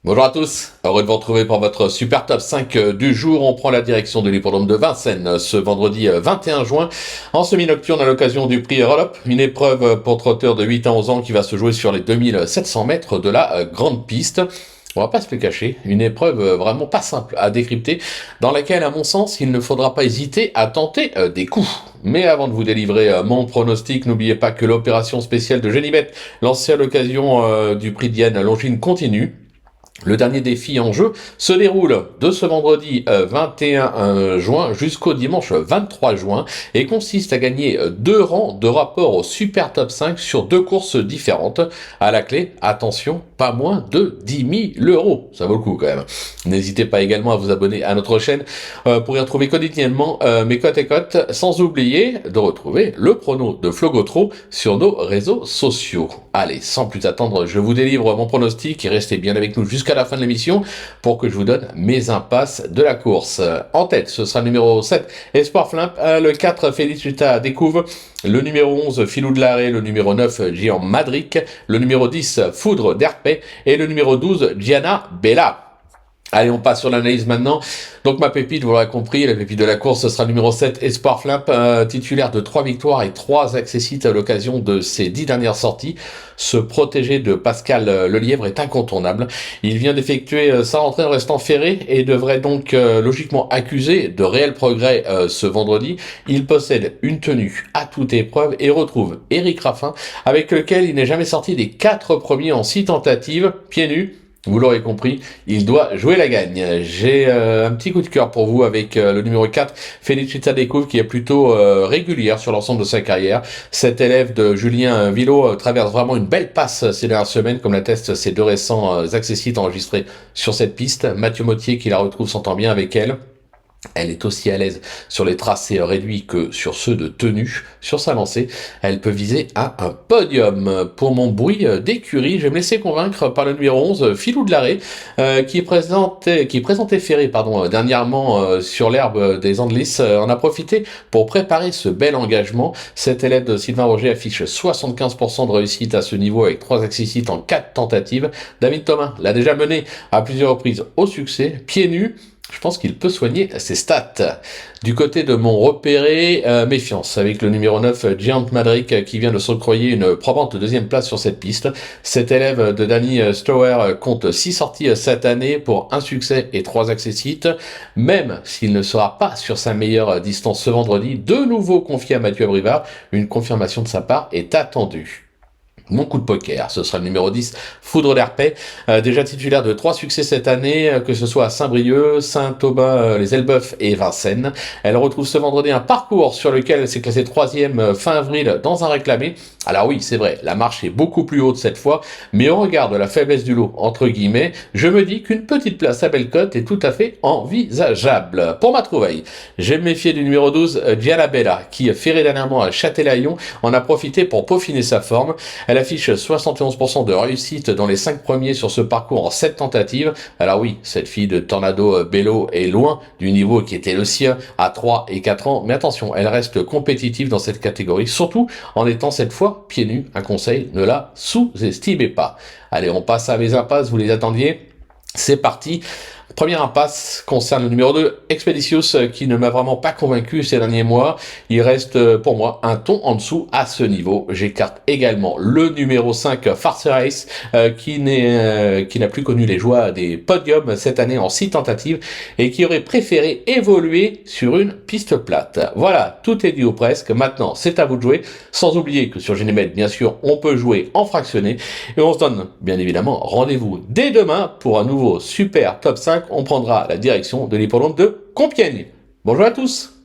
Bonjour à tous, heureux de vous retrouver pour votre super top 5 du jour. On prend la direction de l'hippodrome de Vincennes ce vendredi 21 juin en semi-nocturne à l'occasion du prix Roll-Up, une épreuve pour trotteurs de 8 à 11 ans qui va se jouer sur les 2700 mètres de la grande piste. On va pas se le cacher, une épreuve vraiment pas simple à décrypter, dans laquelle, à mon sens, il ne faudra pas hésiter à tenter des coups. Mais avant de vous délivrer mon pronostic, n'oubliez pas que l'opération spéciale de Genibet, lancée à l'occasion du prix Diane Longines, continue. Le dernier défi en jeu se déroule de ce vendredi 21 juin jusqu'au dimanche 23 juin et consiste à gagner 2 rangs de rapport au Super Top 5 sur 2 courses différentes. À la clé, attention, pas moins de 10 000 euros. Ça vaut le coup quand même. N'hésitez pas également à vous abonner à notre chaîne pour y retrouver quotidiennement mes cotes et cotes, sans oublier de retrouver le prono de Flogotro sur nos réseaux sociaux. Allez, sans plus attendre, je vous délivre mon pronostic et restez bien avec nous jusqu'à la fin de l'émission pour que je vous donne mes impasses de la course. En tête, ce sera le numéro 7, Espoir Flimp, le 4, Félicita Découvre, le numéro 11, Filou de l'Arrêt, le numéro 9, Gian Madric, le numéro 10, Foudre d'Herpé et le numéro 12, Gianna Bella. Allez, on passe sur l'analyse maintenant. Donc ma pépite, vous l'aurez compris, la pépite de la course, ce sera le numéro 7, Espoir Flimp, titulaire de 3 victoires et 3 accessites à l'occasion de ses 10 dernières sorties. Ce protégé de Pascal Lelièvre est incontournable. Il vient d'effectuer sa rentrée en restant ferré et devrait donc logiquement accuser de réels progrès ce vendredi. Il possède une tenue à toute épreuve et retrouve Eric Raffin, avec lequel il n'est jamais sorti des 4 premiers en 6 tentatives, pieds nus. Vous l'aurez compris, il doit jouer la gagne. J'ai un petit coup de cœur pour vous avec le numéro 4, Félicita Découvre, qui est plutôt régulière sur l'ensemble de sa carrière. Cet élève de Julien Villot traverse vraiment une belle passe ces dernières semaines, comme l'attestent ses 2 récents accessites enregistrés sur cette piste. Mathieu Mottier, qui la retrouve, s'entend bien avec elle. Elle est aussi à l'aise sur les tracés réduits que sur ceux de tenue. Sur sa lancée, elle peut viser à un podium. Pour mon bruit d'écurie, je vais me laisser convaincre par le numéro 11, Filou de l'Arrêt, qui présentait ferré dernièrement sur l'herbe des Andelys. En a profité pour préparer ce bel engagement. Cet élève de Sylvain Roger affiche 75% de réussite à ce niveau avec 3 accessites en 4 tentatives. David Thomas l'a déjà mené à plusieurs reprises au succès, pieds nus. Je pense qu'il peut soigner ses stats. Du côté de mon repéré, méfiance avec le numéro 9, Giant Madric, qui vient de s'octroyer une probante 2e place sur cette piste. Cet élève de Danny Stower compte 6 sorties cette année pour 1 succès et 3 accessites. Même s'il ne sera pas sur sa meilleure distance ce vendredi, de nouveau confié à Mathieu Abrivard, une confirmation de sa part est attendue. Mon coup de poker, ce sera le numéro 10, Foudre d'Herpé, déjà titulaire de 3 succès cette année, que ce soit à Saint-Brieuc, Saint-Aubin, les Elbeuf et Vincennes. Elle retrouve ce vendredi un parcours sur lequel elle s'est classée 3e fin avril dans un réclamé. Alors oui, c'est vrai, la marche est beaucoup plus haute cette fois, mais au regard de la faiblesse du lot, entre guillemets, je me dis qu'une petite place à Bellecote est tout à fait envisageable. Pour ma trouvaille, je vais me méfier du numéro 12, Gianna Bella, qui, ferré dernièrement à Châtelaillon, en a profité pour peaufiner sa forme. Elle affiche 71% de réussite dans les 5 premiers sur ce parcours en 7 tentatives. Alors oui, cette fille de Tornado Bello est loin du niveau qui était le sien à 3 et 4 ans, mais attention, elle reste compétitive dans cette catégorie, surtout en étant cette fois pieds nus. Un conseil, ne la sous-estimez pas. Allez, on passe à mes impasses, vous les attendiez. C'est parti. Première impasse concerne le numéro 2, Expeditious, qui ne m'a vraiment pas convaincu ces derniers mois. Il reste pour moi un ton en dessous à ce niveau. J'écarte également le numéro 5, Farce Race, qui n'a plus connu les joies des podiums cette année en 6 tentatives et qui aurait préféré évoluer sur une piste plate. Voilà, tout est dit ou presque. Maintenant, c'est à vous de jouer. Sans oublier que sur Genibet, bien sûr, on peut jouer en fractionné. Et on se donne, bien évidemment, rendez-vous dès demain pour un nouveau super top 5. On prendra la direction de l'hippodrome de Compiègne. Bonjour à tous!